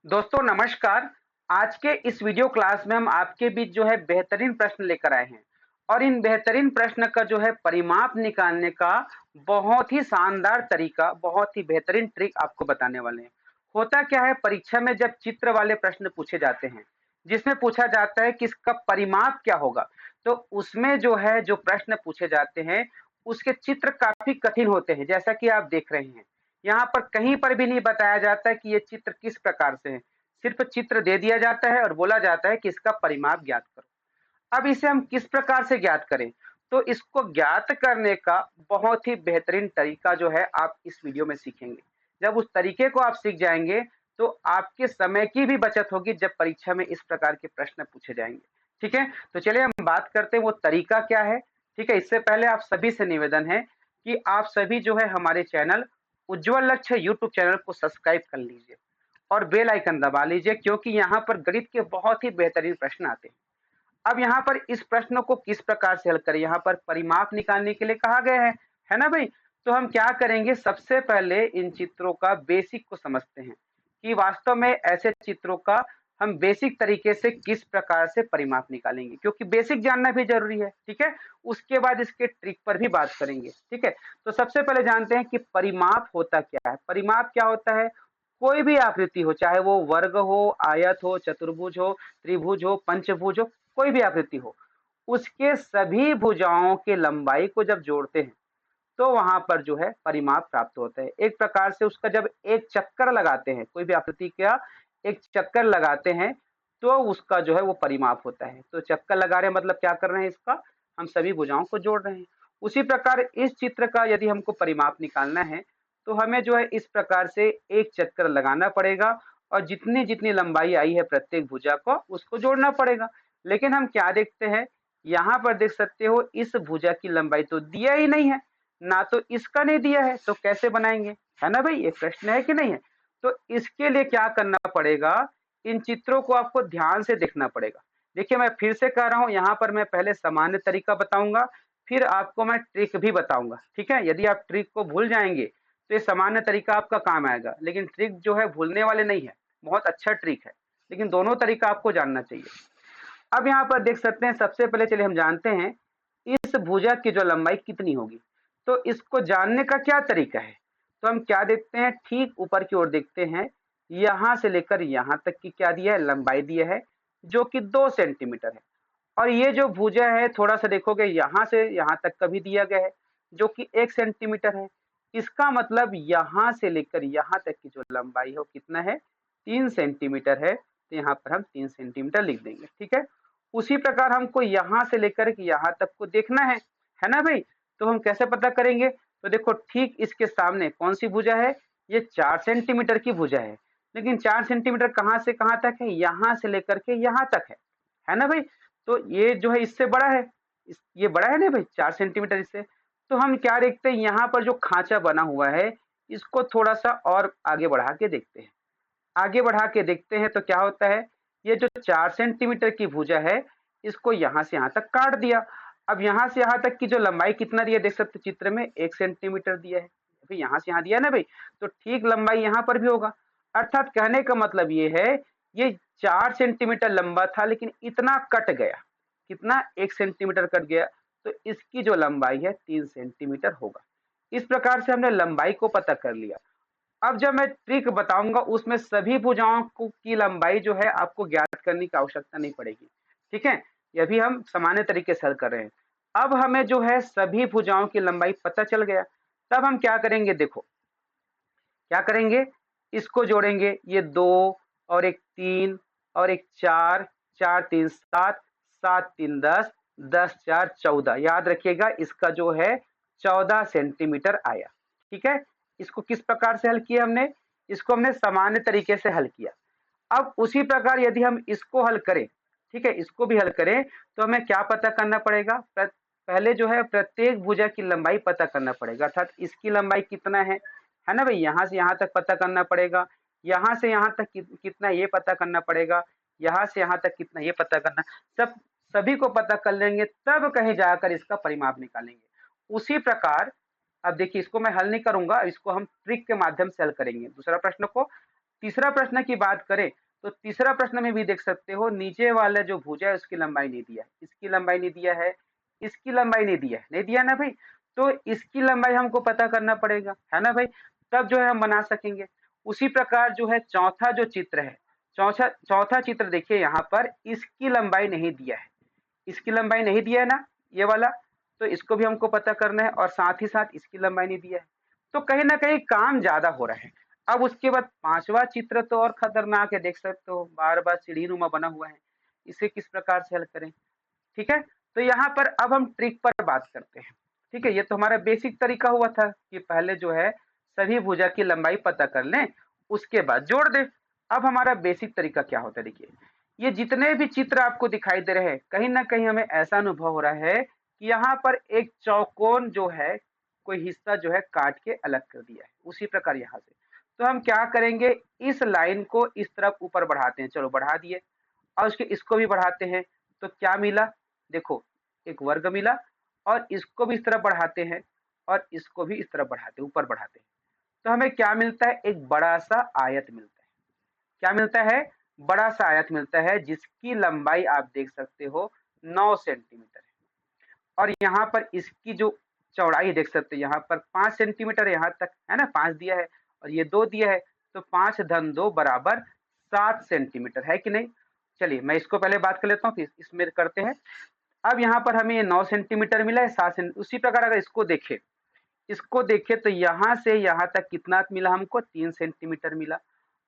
दोस्तों नमस्कार। आज के इस वीडियो क्लास में हम आपके बीच जो है बेहतरीन प्रश्न लेकर आए हैं और इन बेहतरीन प्रश्न का जो है परिमाप निकालने का बहुत ही शानदार तरीका, बहुत ही बेहतरीन ट्रिक आपको बताने वाले हैं। होता क्या है परीक्षा में जब चित्र वाले प्रश्न पूछे जाते हैं, जिसमें पूछा जाता है कि इसका परिमाप क्या होगा, तो उसमें जो है जो प्रश्न पूछे जाते हैं, उसके चित्र काफ़ी कठिन होते हैं, जैसा कि आप देख रहे हैं। यहाँ पर कहीं पर भी नहीं बताया जाता है कि ये चित्र किस प्रकार से है। सिर्फ चित्र दे दिया जाता है और बोला जाता है कि इसका परिमाप ज्ञात करो। अब इसे हम किस प्रकार से ज्ञात करें? तो इसको ज्ञात करने का बहुत ही बेहतरीन तरीका जो है आप इस वीडियो में सीखेंगे। जब उस तरीके को आप सीख जाएँगे, तो आपके समय की भी बचत होगी जब परीक्षा में इस प्रकार के प्रश्न पूछे जाएँगे। ठीक है? तो चलिए हम बात करते हैं वो तरीका क्या है, ठीक है? इससे पहले आप सभी से निवेदन है कि आप सभी जो है हमारे चैनल उज्ज्वल लक्ष्य यूट्यूब चैनल को सब्सक्राइब कर लीजिए और बेल आइकन दबा लीजिए क्योंकि यहाँ पर गणित के बहुत ही बेहतरीन प्रश्न आते हैं। अब यहाँ पर इस प्रश्न को किस प्रकार से हल करें, यहाँ पर परिमाप निकालने के लिए कहा गया है ना भाई? तो हम क्या करेंगे, सबसे पहले इन चित्रों का बेसिक को समझते हैं कि वास्तव में ऐसे चित्रों का हम बेसिक तरीके से किस प्रकार से परिमाप निकालेंगे, क्योंकि बेसिक जानना भी जरूरी है। ठीक है, उसके बाद इसके ट्रिक पर भी बात करेंगे। ठीक है, तो सबसे पहले जानते हैं कि परिमाप होता क्या है। परिमाप क्या होता है, कोई भी आकृति हो, चाहे वो वर्ग हो, आयत हो, चतुर्भुज हो, त्रिभुज हो, पंचभुज हो, कोई भी आकृति हो, उसके सभी भुजाओं के लंबाई को जब जोड़ते हैं, तो वहां पर जो है परिमाप प्राप्त होता है। एक प्रकार से उसका जब एक चक्कर लगाते हैं, कोई भी आकृति का एक चक्कर लगाते हैं, तो उसका जो है वो परिमाप होता है। तो चक्कर लगा रहे हैं मतलब क्या कर रहे हैं, इसका हम सभी भुजाओं को जोड़ रहे हैं। उसी प्रकार इस चित्र का यदि हमको परिमाप निकालना है, तो हमें जो है इस प्रकार से एक चक्कर लगाना पड़ेगा और जितनी जितनी लंबाई आई है प्रत्येक भुजा को उसको जोड़ना पड़ेगा। लेकिन हम क्या देखते हैं, यहाँ पर देख सकते हो इस भुजा की लंबाई तो दिया ही नहीं है, ना तो इसका नहीं दिया है, तो कैसे बनाएंगे, है ना भाई? ये प्रश्न है कि नहीं है? तो इसके लिए क्या करना पड़ेगा, इन चित्रों को आपको ध्यान से देखना पड़ेगा। देखिए मैं फिर से कह रहा हूँ, यहाँ पर मैं पहले सामान्य तरीका बताऊंगा, फिर आपको मैं ट्रिक भी बताऊंगा। ठीक है, यदि आप ट्रिक को भूल जाएंगे तो ये सामान्य तरीका आपका काम आएगा, लेकिन ट्रिक जो है भूलने वाले नहीं है, बहुत अच्छा ट्रिक है, लेकिन दोनों तरीका आपको जानना चाहिए। अब यहाँ पर देख सकते हैं, सबसे पहले चलिए हम जानते हैं इस भुजा की जो लंबाई कितनी होगी। तो इसको जानने का क्या तरीका है, तो हम क्या देखते हैं, ठीक ऊपर की ओर देखते हैं, यहाँ से लेकर यहाँ तक की क्या दिया है, लंबाई दिया है, जो कि 2 सेंटीमीटर है। और ये जो भुजा है थोड़ा सा देखोगे, यहाँ से यहाँ तक का भी दिया गया है, जो कि 1 सेंटीमीटर है। इसका मतलब यहाँ से लेकर यहाँ तक की जो लंबाई है वो कितना है, 3 सेंटीमीटर है। तो यहाँ पर हम 3 सेंटीमीटर लिख देंगे। ठीक है, उसी प्रकार हमको यहाँ से लेकर के यहाँ तक को देखना है ना भाई? तो हम कैसे पता करेंगे, तो देखो ठीक इसके सामने कौन सी भुजा है, ये 4 सेंटीमीटर की भुजा है। लेकिन 4 सेंटीमीटर कहाँ से कहाँ तक है, यहाँ से लेकर के यहाँ तक है ना भाई? तो ये जो है इससे बड़ा है, ये बड़ा है ना भाई, 4 सेंटीमीटर इससे। तो हम क्या देखते हैं, यहाँ पर जो खांचा बना हुआ है, इसको थोड़ा सा और आगे बढ़ा के देखते हैं। आगे बढ़ा के देखते हैं तो क्या होता है, ये जो 4 सेंटीमीटर की भुजा है, इसको यहाँ से यहाँ तक काट दिया। अब यहाँ से यहाँ तक की जो लंबाई कितना दिया, देख सकते चित्र में 1 सेंटीमीटर दिया है। अभी यहाँ से यहाँ दिया ना भाई, तो ठीक लंबाई यहाँ पर भी होगा। अर्थात कहने का मतलब ये है, ये 4 सेंटीमीटर लंबा था लेकिन इतना कट गया, कितना 1 सेंटीमीटर कट गया, तो इसकी जो लंबाई है 3 सेंटीमीटर होगा। इस प्रकार से हमने लंबाई को पता कर लिया। अब जब मैं ट्रिक बताऊंगा उसमें सभी भुजाओं को की लंबाई जो है आपको ज्ञात करने की आवश्यकता नहीं पड़ेगी। ठीक है, यह भी हम सामान्य तरीके से हल कर रहे हैं। अब हमें जो है सभी भुजाओं की लंबाई पता चल गया, तब हम क्या करेंगे, देखो क्या करेंगे, इसको जोड़ेंगे, ये 2 और एक 3 और एक 4, 4 3 7, 7 3 10, 10 4 14, याद रखिएगा इसका जो है 14 सेंटीमीटर आया। ठीक है, इसको किस प्रकार से हल किया हमने, इसको हमने सामान्य तरीके से हल किया। अब उसी प्रकार यदि हम इसको हल करें, ठीक है, इसको भी हल करें, तो हमें क्या पता करना पड़ेगा, पहले जो है प्रत्येक भुजा की लंबाई पता करना पड़ेगा, अर्थात इसकी लंबाई कितना है ना भाई? यहाँ से यहाँ तक पता करना पड़ेगा, यहाँ से यहाँ तक कितना ये पता करना पड़ेगा, यहाँ से यहाँ तक कितना ये पता करना, सब सभी को पता कर लेंगे, तब कहीं जाकर इसका परिमाप निकालेंगे। उसी प्रकार अब देखिए, इसको मैं हल नहीं करूंगा, इसको हम ट्रिक के माध्यम से हल करेंगे। दूसरा प्रश्न को तीसरा प्रश्न की बात करें तो तीसरा प्रश्न में भी देख सकते हो, नीचे वाला जो भुजा है उसकी लंबाई नहीं दिया है, इसकी लंबाई नहीं दिया है, इसकी लंबाई नहीं दिया है, नहीं दिया ना भाई। तो इसकी लंबाई हमको पता करना पड़ेगा, है ना भाई, तब जो है हम बना सकेंगे। उसी प्रकार जो है चौथा जो चित्र है, चौथा चौथा चित्र देखिए यहाँ पर, इसकी लंबाई नहीं दिया है, इसकी लंबाई नहीं दिया है ना, ये वाला, तो इसको भी हमको पता करना है, और साथ ही साथ इसकी लंबाई नहीं दिया है। तो कहीं ना कहीं काम ज्यादा हो रहा है। अब उसके बाद पांचवा चित्र तो और खतरनाक है, देख सकते हो बार बार सीढ़ी नुमा बना हुआ है, इसे किस प्रकार से हल करें। ठीक है, तो यहाँ पर अब हम ट्रिक पर बात करते हैं। ठीक है, ये तो हमारा बेसिक तरीका हुआ था कि पहले जो है सभी भुजा की लंबाई पता कर लें, उसके बाद जोड़ दें। अब हमारा बेसिक तरीका क्या होता है, देखिए ये जितने भी चित्र आपको दिखाई दे रहे हैं, कहीं ना कहीं हमें ऐसा अनुभव हो रहा है कि यहाँ पर एक चौकोन जो है, कोई हिस्सा जो है काट के अलग कर दिया है, उसी प्रकार यहाँ से। तो हम क्या करेंगे, इस लाइन को इस तरफ ऊपर बढ़ाते हैं, चलो बढ़ा दिए, और उसके इसको भी बढ़ाते हैं, तो क्या मिला, देखो एक वर्ग मिला, और इसको भी इस तरफ बढ़ाते हैं, और इसको भी इस तरफ बढ़ाते हैं, ऊपर बढ़ाते हैं, तो हमें क्या मिलता है, एक बड़ा सा आयत मिलता है। क्या मिलता है, बड़ा सा आयत मिलता है, जिसकी लंबाई आप देख सकते हो 9 सेंटीमीटर है, और यहाँ पर इसकी जो चौड़ाई देख सकते हो, यहाँ पर 5 सेंटीमीटर यहाँ तक है ना, 5 दिया है और ये 2 दिया है, तो 5 धन 2 बराबर 7 सेंटीमीटर है कि नहीं। चलिए मैं इसको पहले बात कर लेता हूँ, फिर इसमें करते हैं। अब यहाँ पर हमें ये 9 सेंटीमीटर मिला है, 7 सेंटीमीटर। उसी प्रकार अगर इसको देखे तो यहाँ से यहाँ तक कितना मिला हमको, 3 सेंटीमीटर मिला,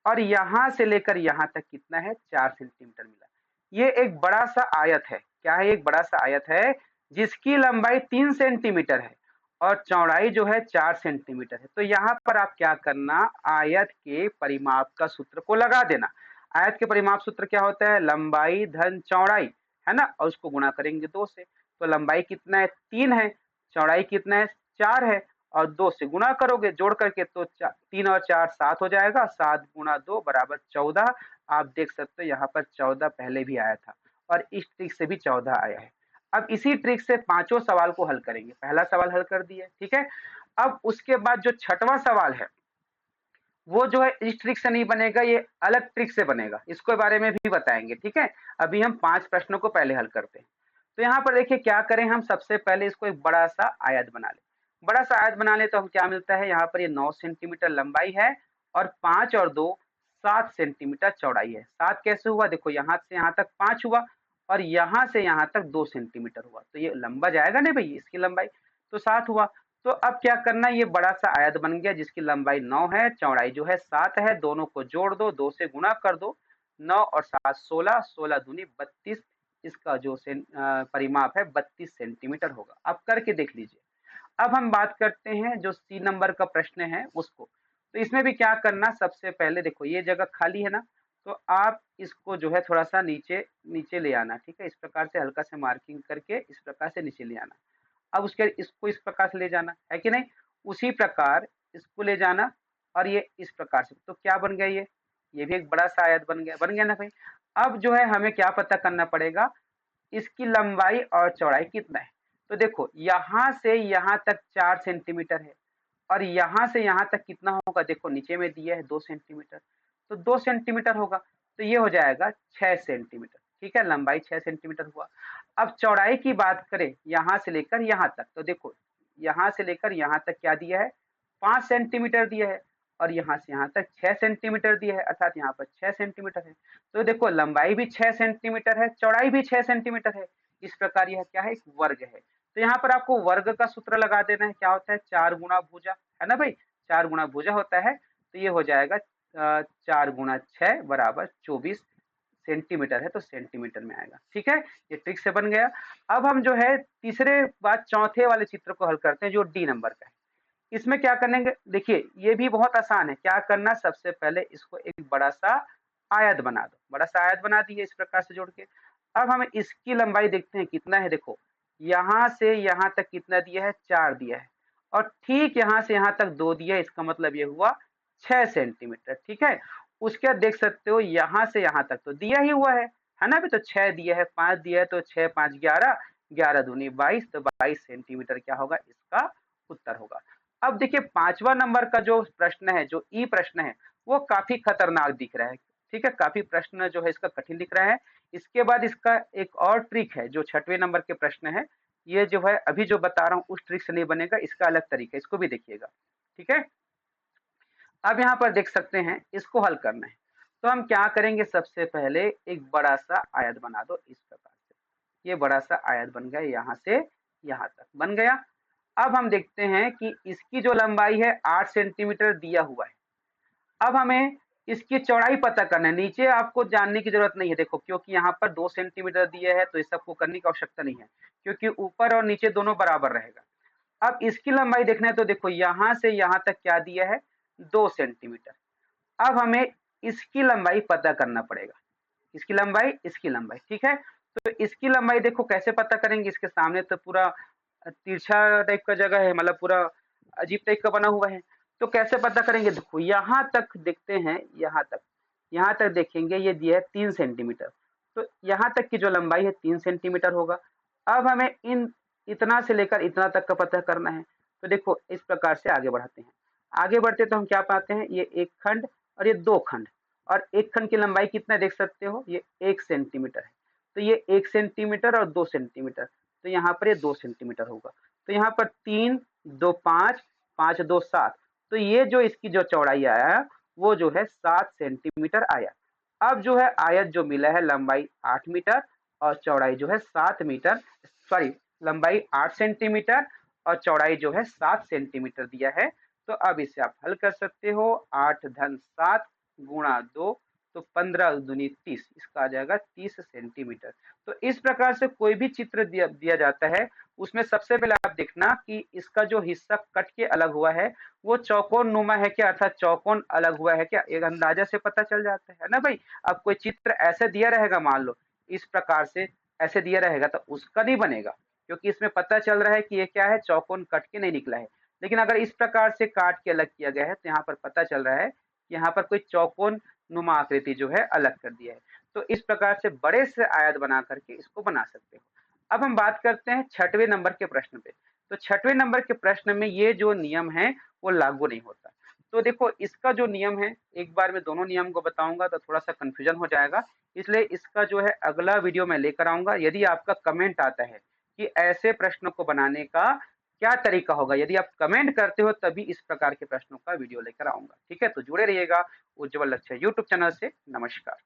और यहाँ से लेकर यहाँ तक कितना है, 4 सेंटीमीटर मिला। ये एक बड़ा सा आयत है, क्या है, एक बड़ा सा आयत है, जिसकी लंबाई 3 सेंटीमीटर है और चौड़ाई जो है 4 सेंटीमीटर है। तो यहाँ पर आप क्या करना, आयत के परिमाप का सूत्र को लगा देना। आयत के परिमाप सूत्र क्या होता है, लंबाई धन चौड़ाई, है ना, और उसको गुणा करेंगे 2 से। तो लंबाई कितना है, 3 है, चौड़ाई कितना है, 4 है, और 2 से गुणा करोगे जोड़ करके, तो 3 और 4 7 हो जाएगा, 7 गुणा 2 बराबर 14। आप देख सकते हो यहाँ पर 14 पहले भी आया था, और इस ट्रिक से भी 14 आया है। अब इसी ट्रिक से पांचों सवाल को हल करेंगे, पहला सवाल हल कर दिए, ठीक है। अब उसके बाद जो छठवां सवाल है, वो जो है इस ट्रिक से नहीं बनेगा, ये अलग ट्रिक से बनेगा, इसके बारे में भी बताएंगे, ठीक है। अभी हम 5 प्रश्नों को पहले हल करते हैं। तो यहाँ पर देखिए क्या करें, हम सबसे पहले इसको एक बड़ा सा आयत बना लें। बड़ा सा आयत बना ले तो हम क्या मिलता है, यहाँ पर ये 9 सेंटीमीटर लंबाई है, और 5 और 2 7 सेंटीमीटर चौड़ाई है। 7 कैसे हुआ, देखो यहाँ से यहाँ तक 5 हुआ, और यहाँ से यहाँ तक 2 सेंटीमीटर हुआ, तो ये लंबा जाएगा ना भाई, इसकी लंबाई तो 7 हुआ। तो अब क्या करना है, ये बड़ा सा आयत बन गया, जिसकी लंबाई 9 है, चौड़ाई जो है 7 है, दोनों को जोड़ दो, 2 से गुणा कर दो, 9 और 7 16, 16 दूनी 32, इसका जो परिमाप है 32 सेंटीमीटर होगा। अब करके देख लीजिए। अब हम बात करते हैं जो सी नंबर का प्रश्न है उसको। तो इसमें भी क्या करना, सबसे पहले देखो ये जगह खाली है ना, तो आप इसको जो है थोड़ा सा नीचे नीचे ले आना, ठीक है, इस प्रकार से हल्का से मार्किंग करके इस प्रकार से नीचे ले आना। अब उसके इसको इस प्रकार से ले जाना है कि नहीं, उसी प्रकार इसको ले जाना, और ये इस प्रकार से, तो क्या बन गया, ये भी एक बड़ा सा आयत बन गया ना भाई। अब जो है हमें क्या पता करना पड़ेगा, इसकी लंबाई और चौड़ाई कितना है। तो देखो यहाँ से यहाँ तक 4 सेंटीमीटर है, और यहाँ से यहाँ तक कितना होगा, देखो नीचे में दिया है 2 सेंटीमीटर, तो 2 सेंटीमीटर होगा, तो ये हो जाएगा 6 सेंटीमीटर, ठीक है, लंबाई 6 सेंटीमीटर हुआ। अब चौड़ाई की बात करें यहाँ से लेकर यहाँ तक, तो देखो यहाँ से लेकर यहाँ तक क्या दिया है, 5 सेंटीमीटर दिया है, और यहाँ से यहाँ तक 6 सेंटीमीटर दिया है, अर्थात यहाँ पर 6 सेंटीमीटर है। तो देखो लंबाई भी 6 सेंटीमीटर है, चौड़ाई भी 6 सेंटीमीटर है, इस प्रकार यह क्या है, एक वर्ग है। तो यहाँ पर आपको वर्ग का सूत्र लगा देना है, क्या होता है, 4 गुणा भुजा, है ना भाई, 4 गुणा भुजा होता है, तो ये हो जाएगा 4 गुणा 6 बराबर 24 सेंटीमीटर है, तो सेंटीमीटर में आएगा, ठीक है, ये ट्रिक से बन गया। अब हम जो है तीसरे बात चौथे वाले चित्र को हल करते हैं, जो डी नंबर का है। इसमें क्या करेंगे, देखिए ये भी बहुत आसान है, क्या करना, सबसे पहले इसको एक बड़ा सा आयत बना दो, बड़ा सा आयत बना दिए इस प्रकार से जोड़ के। अब हम इसकी लंबाई देखते हैं कितना है, देखो यहाँ से यहाँ तक कितना दिया है, 4 दिया है, और ठीक यहाँ से यहाँ तक 2 दिया है, इसका मतलब ये हुआ 6 सेंटीमीटर, ठीक है। उसके बाद देख सकते हो यहाँ से यहाँ तक तो दिया ही हुआ है ना, अभी तो 6 दिया है, 5 दिया है, तो 6 5 11, 11 दूनी 22, तो 22 सेंटीमीटर क्या होगा, इसका उत्तर होगा। अब देखिए पांचवा नंबर का जो प्रश्न है, जो ई प्रश्न है, वो काफी खतरनाक दिख रहा है। ठीक है, काफी प्रश्न जो है इसका कठिन दिख रहा है। इसके बाद इसका एक और ट्रिक है, जो 6वें नंबर के प्रश्न है, ये जो है अभी जो बता रहा हूँ उस ट्रिक से नहीं बनेगा, इसका अलग तरीका है, इसको भी देखिएगा। ठीक है, अब यहाँ पर देख सकते हैं, इसको हल करना है तो हम क्या करेंगे, सबसे पहले एक बड़ा सा आयत बना दो इस प्रकार से। ये बड़ा सा आयत बन गया, यहाँ से यहाँ तक बन गया। अब हम देखते हैं कि इसकी जो लंबाई है 8 सेंटीमीटर दिया हुआ है। अब हमें इसकी चौड़ाई पता करना है। नीचे आपको जानने की जरूरत नहीं है, देखो, क्योंकि यहाँ पर 2 सेंटीमीटर दिया है तो इस सबको करने की आवश्यकता नहीं है, क्योंकि ऊपर और नीचे दोनों बराबर रहेगा। अब इसकी लंबाई देखना है तो देखो, यहाँ से यहाँ तक क्या दिया है, 2 सेंटीमीटर। अब हमें इसकी लंबाई पता करना पड़ेगा, इसकी लंबाई, इसकी लंबाई। ठीक है, तो इसकी लंबाई देखो कैसे पता करेंगे, इसके सामने तो पूरा तिरछा टाइप का जगह है, मतलब पूरा अजीब टाइप का बना हुआ है। तो कैसे पता करेंगे, देखो यहाँ तक देखते हैं, यहाँ तक देखेंगे, ये दिया है 3 सेंटीमीटर। तो यहाँ तक की जो लंबाई है 3 सेंटीमीटर होगा। अब हमें इन इतना से लेकर इतना तक का पता करना है। तो देखो इस प्रकार से आगे बढ़ाते हैं, आगे बढ़ते तो हम क्या पाते हैं, ये एक खंड और ये 2 खंड, और एक खंड की लंबाई कितना देख सकते हो, ये 1 सेंटीमीटर है। तो ये 1 सेंटीमीटर और 2 सेंटीमीटर, तो यहाँ पर ये 2 सेंटीमीटर होगा। तो यहाँ पर 3 2 5, 5 2 7, तो ये जो इसकी जो चौड़ाई आया वो जो है 7 सेंटीमीटर आया। अब जो है आयत जो मिला है, लंबाई 8 मीटर और चौड़ाई जो है 7 मीटर, सॉरी, लंबाई 8 सेंटीमीटर और चौड़ाई जो है 7 सेंटीमीटर दिया है। तो अब इसे आप हल कर सकते हो, 8 धन 7 गुणा 2, तो 15 दूनी 30, इसका आ जाएगा 30 सेंटीमीटर। तो इस प्रकार से कोई भी चित्र दिया जाता है, उसमें सबसे पहले आप देखना कि इसका जो हिस्सा कट के अलग हुआ है वो चौकोन नुमा है क्या, अर्थात चौकोन अलग हुआ है क्या, एक अंदाजा से पता चल जाता है ना भाई। अब कोई चित्र ऐसे दिया रहेगा, मान लो इस प्रकार से ऐसे दिया रहेगा, तो उसका नहीं बनेगा, क्योंकि इसमें पता चल रहा है कि ये क्या है, चौकोन कट के नहीं निकला है। लेकिन अगर इस प्रकार से काट के अलग किया गया है तो यहाँ पर पता चल रहा है कि यहाँ पर कोई चौकोन नुमा आकृति जो है अलग कर दिया है। तो इस प्रकार से बड़े से आयत बना करके इसको बना सकते हो। अब हम बात करते हैं 6वें नंबर के प्रश्न पे। तो 6वें नंबर के प्रश्न में ये जो नियम है वो लागू नहीं होता। तो देखो इसका जो नियम है, एक बार मैं दोनों नियम को बताऊंगा तो थोड़ा सा कंफ्यूजन हो जाएगा, इसलिए इसका जो है अगला वीडियो मैं लेकर आऊंगा। यदि आपका कमेंट आता है कि ऐसे प्रश्नों को बनाने का क्या तरीका होगा, यदि आप कमेंट करते हो तभी इस प्रकार के प्रश्नों का वीडियो लेकर आऊंगा। ठीक है, तो जुड़े रहिएगा उज्जवल लक्ष्य यूट्यूब चैनल से। नमस्कार।